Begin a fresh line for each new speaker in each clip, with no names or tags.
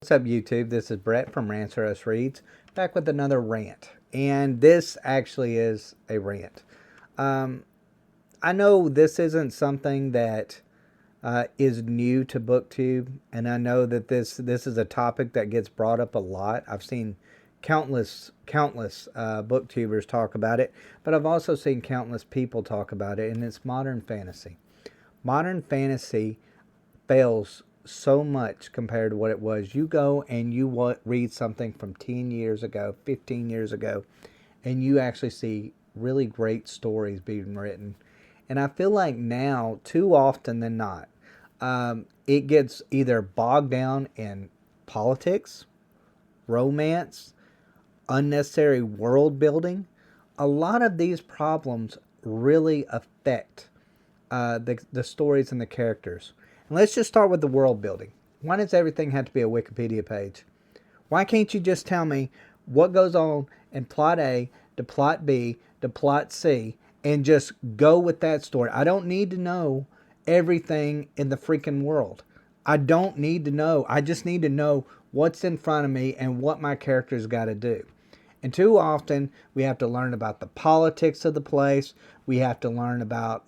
What's up, YouTube? This is Brett from Rants or Us Reads, back with another rant. And this actually is a rant. Um, I know this isn't something that is new to BookTube, and I know that this is a topic that gets brought up a lot. I've seen countless BookTubers talk about it, but I've also seen countless people talk about it, and it's modern fantasy. Modern fantasy fails so much compared to what it was. You go and read something from 10 years ago, 15 years ago, and you actually see really great stories being written. And I feel like now, too often than not, it gets either bogged down in politics, romance, unnecessary world building. A lot of these problems really affect the stories and the characters. And let's just start with the world building. Why does everything have to be a Wikipedia page? Why can't you just tell me what goes on in plot A to plot B to plot C and just go with that story? I don't need to know everything in the freaking world. I don't need to know. I just need to know what's in front of me and what my character's got to do. And too often, we have to learn about the politics of the place. We have to learn about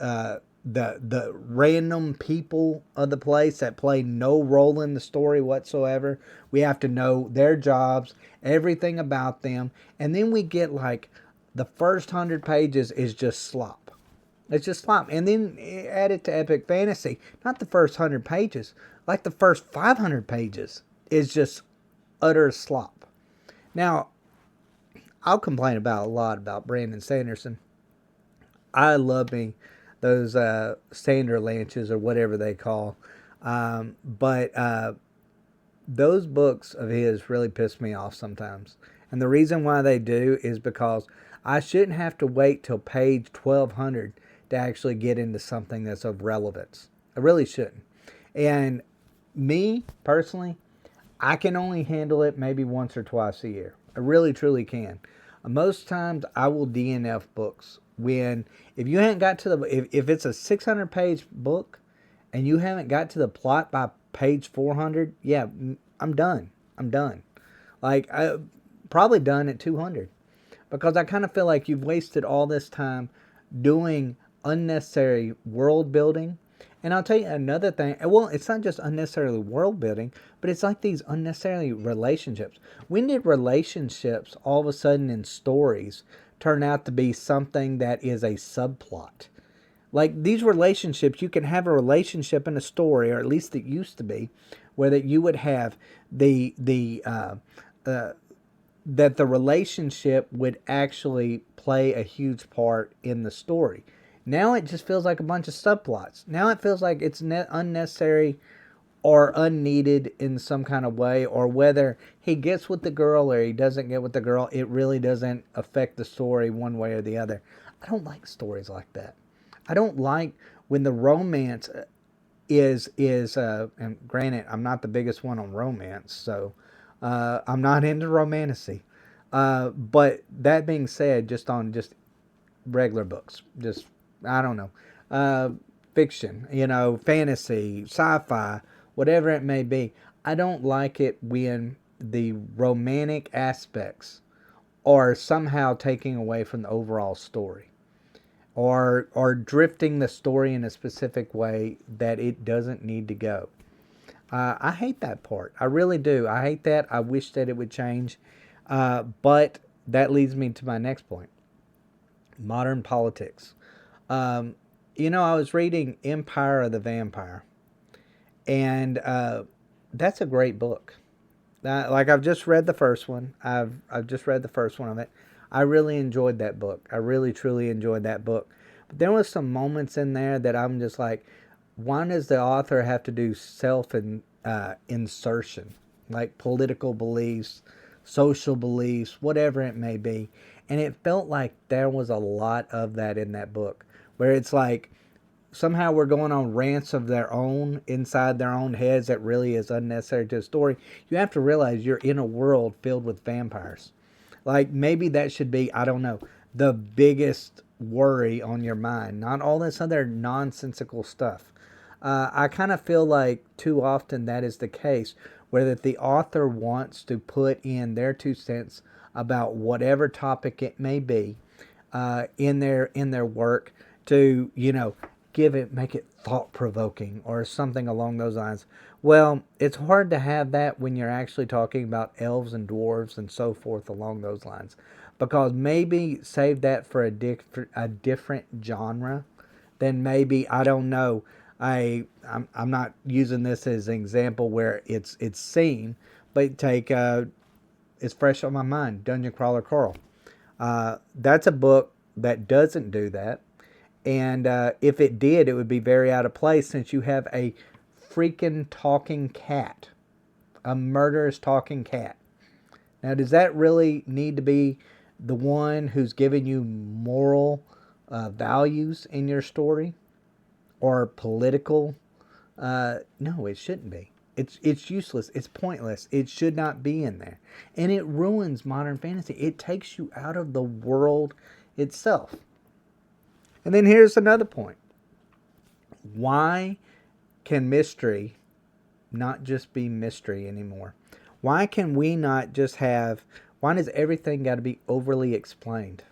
the random people of the place that play no role in the story whatsoever. We have to know their jobs, everything about them, and then we get like the first 100 pages is just slop. It's just slop, and then add it to epic fantasy. Not the first 100 pages, like the first 500 pages is just utter slop. Now, I'll complain about a lot about Brandon Sanderson. I love me those Sander Lanches or whatever they call. But those books of his really piss me off sometimes. And the reason why they do is because I shouldn't have to wait till page 1200 to actually get into something that's of relevance. I really shouldn't. And me, personally, I can only handle it maybe once or twice a year. I really, truly can. Most times I will DNF books when, if you haven't got to if it's a 600 page book and you haven't got to the plot by page 400, yeah, I'm done. I'm done. Like, I probably done at 200 because I kind of feel like you've wasted all this time doing unnecessary world building. And I'll tell you another thing. Well, it's not just unnecessarily world building, but it's like these unnecessary relationships. When did relationships all of a sudden in stories turn out to be something that is a subplot? Like these relationships, you can have a relationship in a story, or at least it used to be, where that you would have uh, that the relationship would actually play a huge part in the story. Now it just feels like a bunch of subplots. Now it feels like it's unnecessary or unneeded in some kind of way, or whether he gets with the girl or he doesn't get with the girl, it really doesn't affect the story one way or the other. I don't like stories like that. I don't like when the romance is and granted, I'm not the biggest one on romance, so I'm not into romantasy. But that being said, just on just regular books, just I don't know, uh, fiction, fantasy, sci-fi, whatever it may be. I don't like it when the romantic aspects are somehow taking away from the overall story, or drifting the story in a specific way that it doesn't need to go. I hate that part. I really do. I hate that. I wish that it would change. But that leads me to my next point: modern politics. Um, I was reading Empire of the Vampire, and that's a great book. Like I've just read the first one. I've just read the first one of it. I really enjoyed that book. I really truly enjoyed that book. But there was some moments in there that I'm just like, why does the author have to do insertion, like political beliefs, social beliefs, whatever it may be? And it felt like there was a lot of that in that book, where it's like somehow we're going on rants of their own inside their own heads that really is unnecessary to the story. You have to realize you're in a world filled with vampires. Like maybe that should be, I don't know, the biggest worry on your mind, not all this other nonsensical stuff. I kind of feel like too often that is the case, where that the author wants to put in their 2 cents about whatever topic it may be in their work to make it thought provoking or something along those lines. Well, it's hard to have that when you're actually talking about elves and dwarves and so forth along those lines, because maybe save that for a different genre. Then maybe, I don't know. I'm not using this as an example where it's seen, but take it's fresh on my mind. Dungeon Crawler Carl. That's a book that doesn't do that. And if it did, it would be very out of place, since you have a freaking talking cat, a murderous talking cat. Now, does that really need to be the one who's giving you moral values in your story, or political? No, it shouldn't be. It's useless. It's pointless. It should not be in there. And it ruins modern fantasy. It takes you out of the world itself. And then here's another point. Why can mystery not just be mystery anymore? Why can we not just have, why does everything got to be overly explained?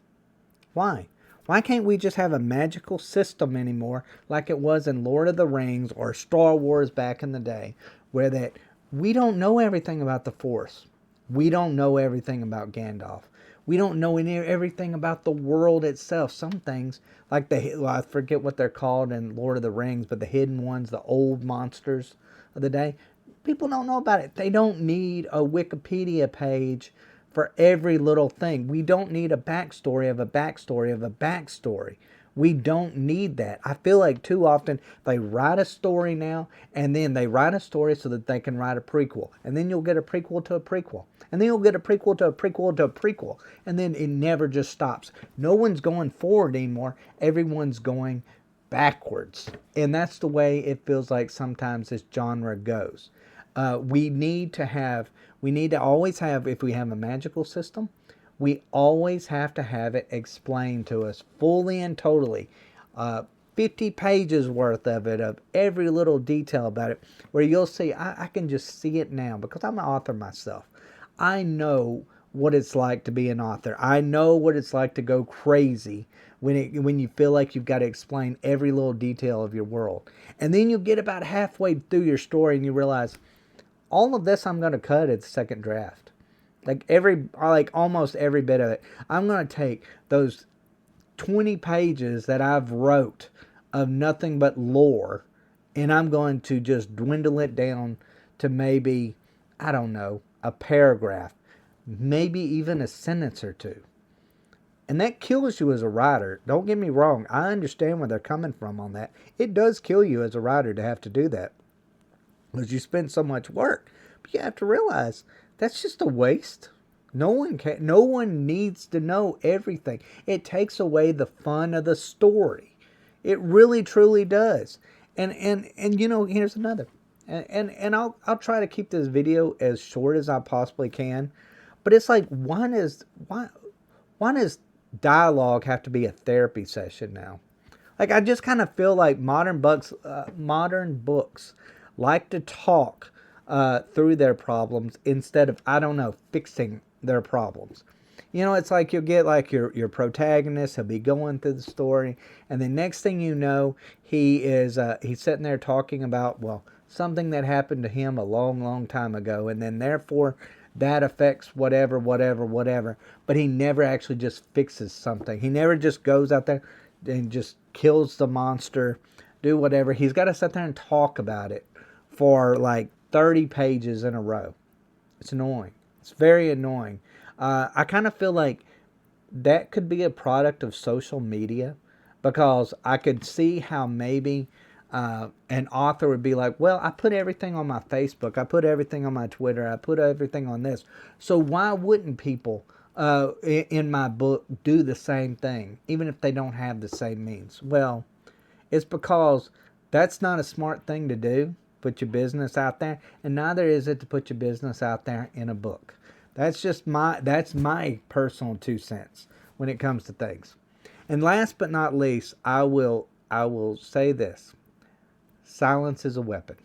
Why? Why can't we just have a magical system anymore, like it was in Lord of the Rings or Star Wars back in the day, where that we don't know everything about the Force. We don't know everything about Gandalf. We don't know everything about the world itself. Some things, like I forget what they're called in Lord of the Rings, but the hidden ones, the old monsters of the day, people don't know about it. They don't need a Wikipedia page for every little thing. We don't need a backstory of a backstory of a backstory. We don't need that. I feel like too often they write a story now, and then they write a story so that they can write a prequel. And then you'll get a prequel to a prequel. And then you'll get a prequel to a prequel to a prequel. And then it never just stops. No one's going forward anymore. Everyone's going backwards. And that's the way it feels like sometimes this genre goes. We need to always have, if we have a magical system, we always have to have it explained to us fully and totally. 50 pages worth of it, of every little detail about it, where you'll see, I can just see it now because I'm an author myself. I know what it's like to be an author. I know what it's like to go crazy when you feel like you've got to explain every little detail of your world. And then you get about halfway through your story and you realize, all of this I'm going to cut at the second draft. Like almost every bit of it. I'm going to take those 20 pages that I've wrote of nothing but lore, and I'm going to just dwindle it down to maybe, I don't know, a paragraph, maybe even a sentence or two. And that kills you as a writer. Don't get me wrong. I understand where they're coming from on that. It does kill you as a writer to have to do that, because you spend so much work. But you have to realize that's just a waste. No one needs to know everything. It takes away the fun of the story. It really truly does. And here's another. And I'll try to keep this video as short as I possibly can. But it's like, why does dialogue have to be a therapy session now? Like, I just kind of feel like modern books like to talk through their problems instead of, I don't know, fixing their problems. It's like you'll get like your protagonist. He'll be going through the story, and the next thing you know, he's sitting there talking about, well, something that happened to him a long, long time ago, and then therefore that affects whatever. But he never actually just fixes something. He never just goes out there and just kills the monster, do whatever. He's got to sit there and talk about it for like 30 pages in a row. It's annoying. It's very annoying. I kind of feel like that could be a product of social media, because I could see how maybe an author would be like, well, I put everything on my Facebook, I put everything on my Twitter, I put everything on this. So why wouldn't people in my book do the same thing, even if they don't have the same means? Well, it's because that's not a smart thing to do. Put your business out there, and neither is it to put your business out there in a book. That's my personal 2 cents when it comes to things. And last but not least, I will say this. Silence is a weapon.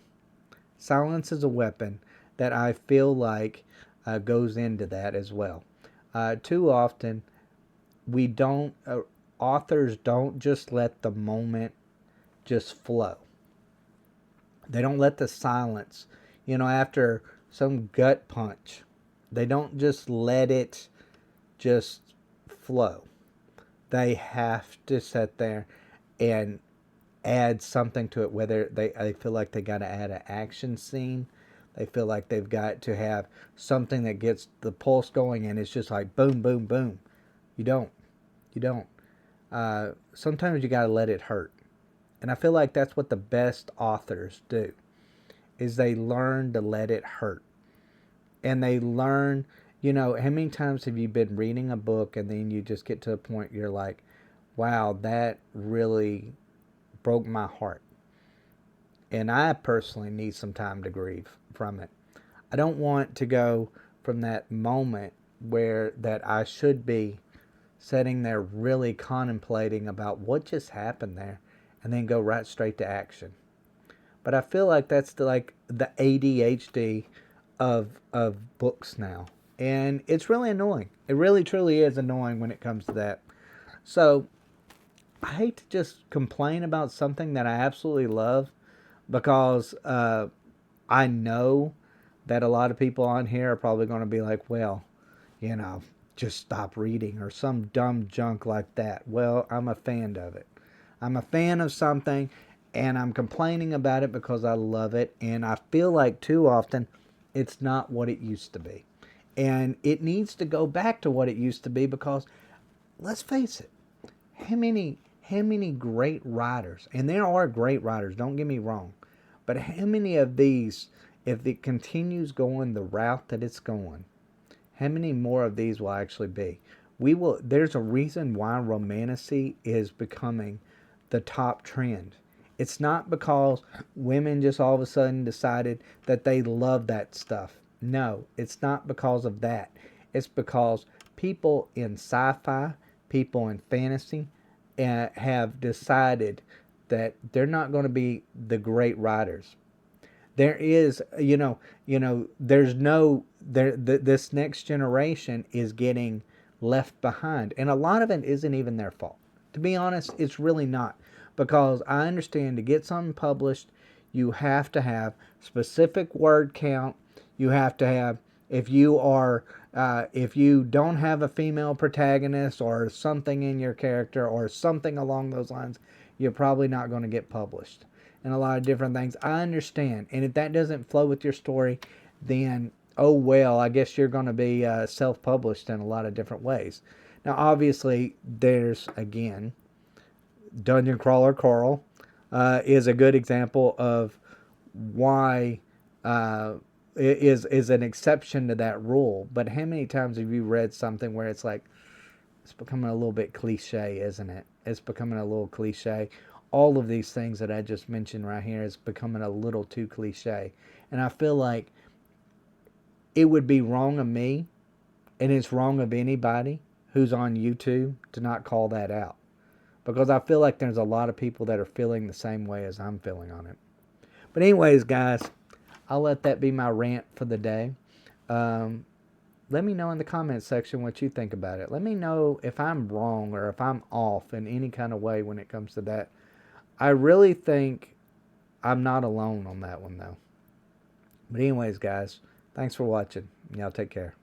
Silence is a weapon that I feel like goes into that as well. Too often, we don't, authors don't just let the moment just flow. They don't let the silence, after some gut punch, they don't just let it just flow. They have to sit there and add something to it, whether they feel like they got to add an action scene. They feel like they've got to have something that gets the pulse going, and it's just like boom, boom, boom. You don't. You don't. Sometimes you got to let it hurt. And I feel like that's what the best authors do, is they learn to let it hurt. And they learn, how many times have you been reading a book and then you just get to a point you're like, wow, that really broke my heart. And I personally need some time to grieve from it. I don't want to go from that moment where that I should be sitting there really contemplating about what just happened there and then go right straight to action. But I feel like that's the ADHD of books now. And it's really annoying. It really truly is annoying when it comes to that. So I hate to just complain about something that I absolutely love, because I know that a lot of people on here are probably going to be like, well, just stop reading or some dumb junk like that. Well, I'm a fan of it. I'm a fan of something, and I'm complaining about it because I love it. And I feel like too often it's not what it used to be. And it needs to go back to what it used to be, because let's face it, how many great writers, and there are great writers, don't get me wrong, but how many of these, if it continues going the route that it's going, how many more of these will actually be? There's a reason why romantasy is becoming the top trend. It's not because women just all of a sudden decided that they love that stuff. No, it's not because of that. It's because people in sci-fi, people in fantasy, have decided that they're not going to be the great writers. There is, there's no, this next generation is getting left behind. And a lot of it isn't even their fault. To be honest, it's really not. Because I understand to get something published, you have to have specific word count. You have to have, if you don't have a female protagonist or something in your character or something along those lines, you're probably not going to get published. And a lot of different things. I understand. And if that doesn't flow with your story, then, oh well, I guess you're going to be self-published in a lot of different ways. Now, obviously, there's, again, Dungeon Crawler Carl is a good example of why is an exception to that rule. But how many times have you read something where it's like, it's becoming a little bit cliche, isn't it? It's becoming a little cliche. All of these things that I just mentioned right here is becoming a little too cliche. And I feel like it would be wrong of me, and it's wrong of anybody who's on YouTube to not call that out. Because I feel like there's a lot of people that are feeling the same way as I'm feeling on it. But anyways, guys, I'll let that be my rant for the day. Let me know in the comments section what you think about it. Let me know if I'm wrong or if I'm off in any kind of way when it comes to that. I really think I'm not alone on that one, though. But anyways, guys, thanks for watching. Y'all take care.